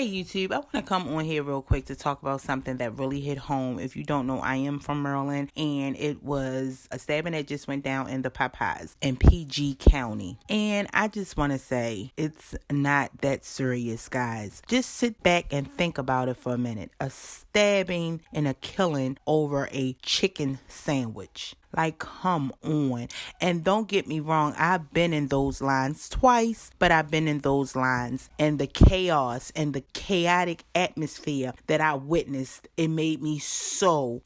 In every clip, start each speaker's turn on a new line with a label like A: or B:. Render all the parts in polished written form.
A: Hey YouTube, I want to come on here real quick to talk about something that really hit home. If you don't know, I am from Maryland, and it was a stabbing that just went down in the Popeyes in PG County. And I just want to say, it's not that serious, guys. Just sit back and think about it for a minute. A stabbing and a killing over a chicken sandwich. Like, come on. And don't get me wrong, I've been in those lines twice, but I've been in those lines, and the chaos and the chaotic atmosphere that I witnessed, it made me so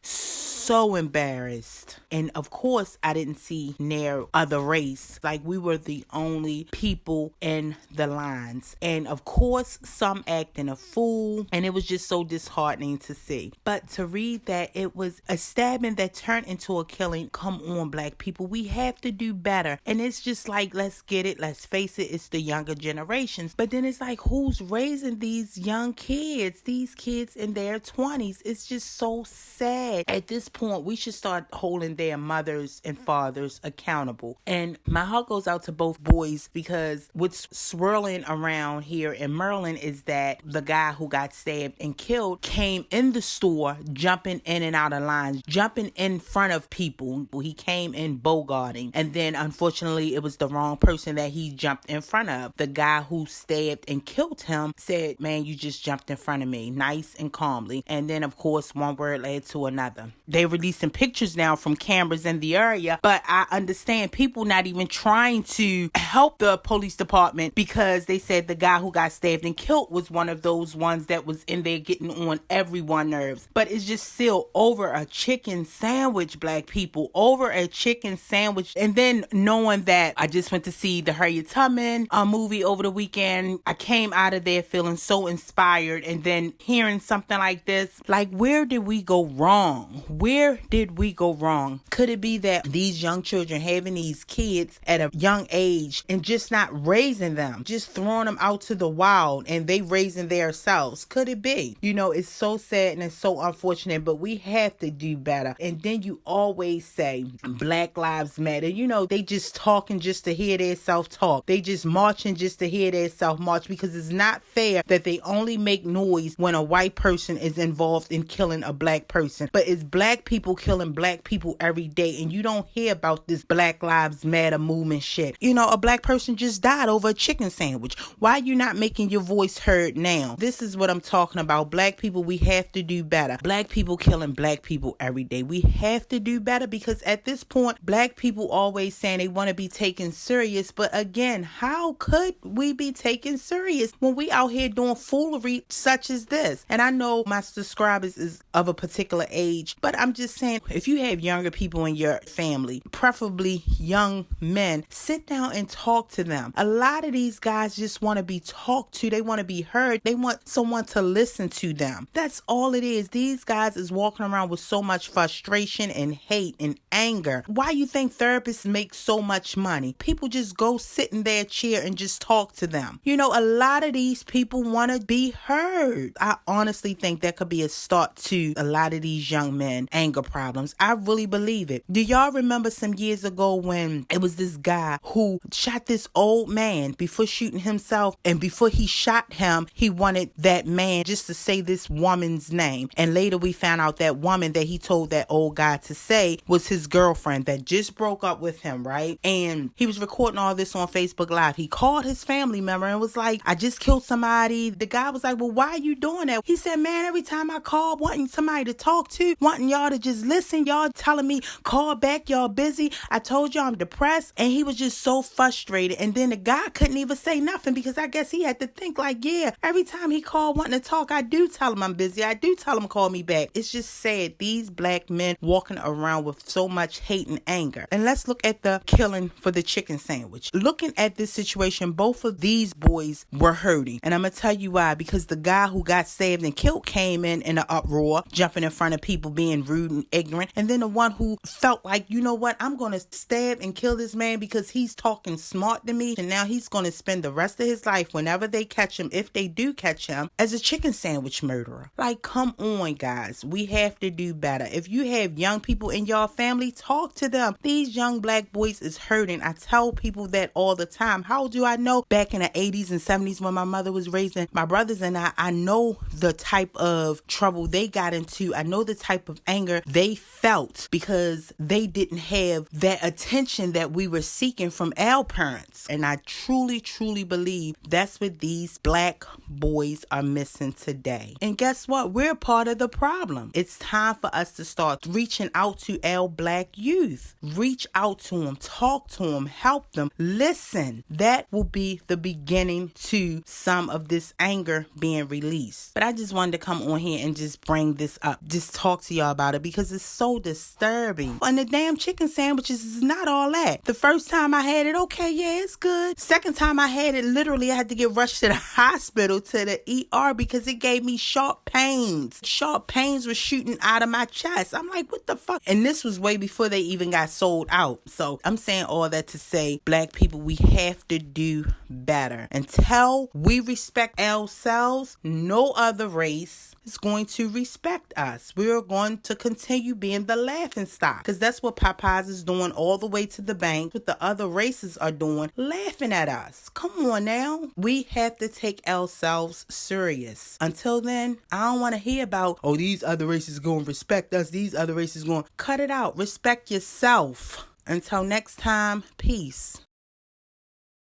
A: embarrassed. And of course, I didn't see near other race. Like, we were the only people in the lines. And of course, some acting a fool, and it was just so disheartening to see. But to read that it was a stabbing that turned into a killing, come on, black people, we have to do better. And it's just like, let's get it, let's face it, it's the younger generations. But then it's like, who's raising these young kids, these kids in their 20s? It's just so sad. At this point, we should start holding their mothers and fathers accountable. And my heart goes out to both boys, because what's swirling around here in Maryland is that the guy who got stabbed and killed came in the store, jumping in and out of lines, jumping in front of people. He came in bogarting, and then unfortunately it was the wrong person that he jumped in front of. The guy who stabbed and killed him said, "Man, you just jumped in front of me," nice and calmly. And then of course one word led to another. They releasing pictures now from cameras in the area, but I understand people not even trying to help the police department, because they said the guy who got stabbed and killed was one of those ones that was in there getting on everyone's nerves. But it's just still over a chicken sandwich, black people, over a chicken sandwich. And then knowing that I just went to see the Harriet Tubman movie over the weekend, I came out of there feeling so inspired, and then hearing something like this, like, where did we go wrong? Where did we go wrong? Could it be that these young children having these kids at a young age and just not raising them, just throwing them out to the wild, and they raising themselves? Could it be? You know, it's so sad and it's so unfortunate, but we have to do better. And then you always say Black Lives Matter. You know, they just talking just to hear their self-talk. They just marching just to hear their self-march, because it's not fair that they only make noise when a white person is involved in killing a black person. But it's black people killing black people every day, and you don't hear about this Black Lives Matter movement shit. You know, a black person just died over a chicken sandwich. Why are you not making your voice heard now? This is what I'm talking about. Black people, we have to do better. Black people killing black people every day. We have to do better, because at this point, black people always saying they want to be taken serious. But again, how could we be taken serious when we out here doing foolery such as this? And I know my subscribers is of a particular age, but I'm just saying, if you have younger people in your family, preferably young men, sit down and talk to them. A lot of these guys just want to be talked to. They want to be heard. They want someone to listen to them. That's all it is. These guys is walking around with so much frustration and hate and anger. Why you think therapists make so much money? People just go sit in their chair and just talk to them. You know, a lot of these people want to be heard. I honestly think that could be a start to a lot of these young men anger problems. I really believe it. Do y'all remember some years ago when it was this guy who shot this old man before shooting himself, and before he shot him, he wanted that man just to say this woman's name, and later we found out that woman that he told that old guy to say was his girlfriend that just broke up with him, right? And he was recording all this on Facebook Live. He called his family member and was like, "I just killed somebody." The guy was like, "Well, why are you doing that?" He said, "Man, every time I call wanting somebody to talk to, wanting y'all to just listen, y'all telling me call back, y'all busy. I told y'all I'm depressed." And he was just so frustrated. And then the guy couldn't even say nothing, because I guess he had to think like, yeah, every time he called wanting to talk, I do tell him I'm busy. I do tell him call me back. It's just sad. These black men walking around with so much hate and anger. And let's look at the killing for the chicken sandwich. Looking at this situation, both of these boys were hurting. And I'm going to tell you why. Because the guy who got stabbed and killed came in an uproar, jumping in front of people, being rude and ignorant. And then the one who felt like, you know what, I'm going to stab and kill this man because he's talking smart to me. And now he's going to spend the rest of his life, whenever they catch him, if they do catch him, as a chicken sandwich murderer. Like, come on, guys. We have to do better. If you have young people in your family, family, talk to them. These young black boys is hurting. I tell people that all the time. How do I know? Back in the 80s and 70s when my mother was raising my brothers and I know the type of trouble they got into. I know the type of anger they felt because they didn't have that attention that we were seeking from our parents. And I truly, truly believe that's what these black boys are missing today. And guess what? We're part of the problem. It's time for us to start reaching out to our black youth. Reach out to them, talk to them, help them, listen. That will be the beginning to some of this anger being released. But I just wanted to come on here and just bring this up, just talk to y'all about it because it's so disturbing. And the damn chicken sandwiches is not all that. The first time I had it, okay, yeah, it's good. Second time I had it, literally I had to get rushed to the hospital, to the ER, because it gave me sharp pains. Sharp pains were shooting out of my chest. I'm like, what the fuck? And this was way before they even got sold out. So I'm saying all that to say, black people, we have to do better. Until we respect ourselves, no other race is going to respect us. We're going to continue being the laughing stock, because that's what Popeyes is doing all the way to the bank. What the other races are doing, laughing at us. Come on now. We have to take ourselves serious. Until then, I don't want to hear about, oh, these other races going to respect us. These other races going, cut it out. Respect yourself. Until next time, peace.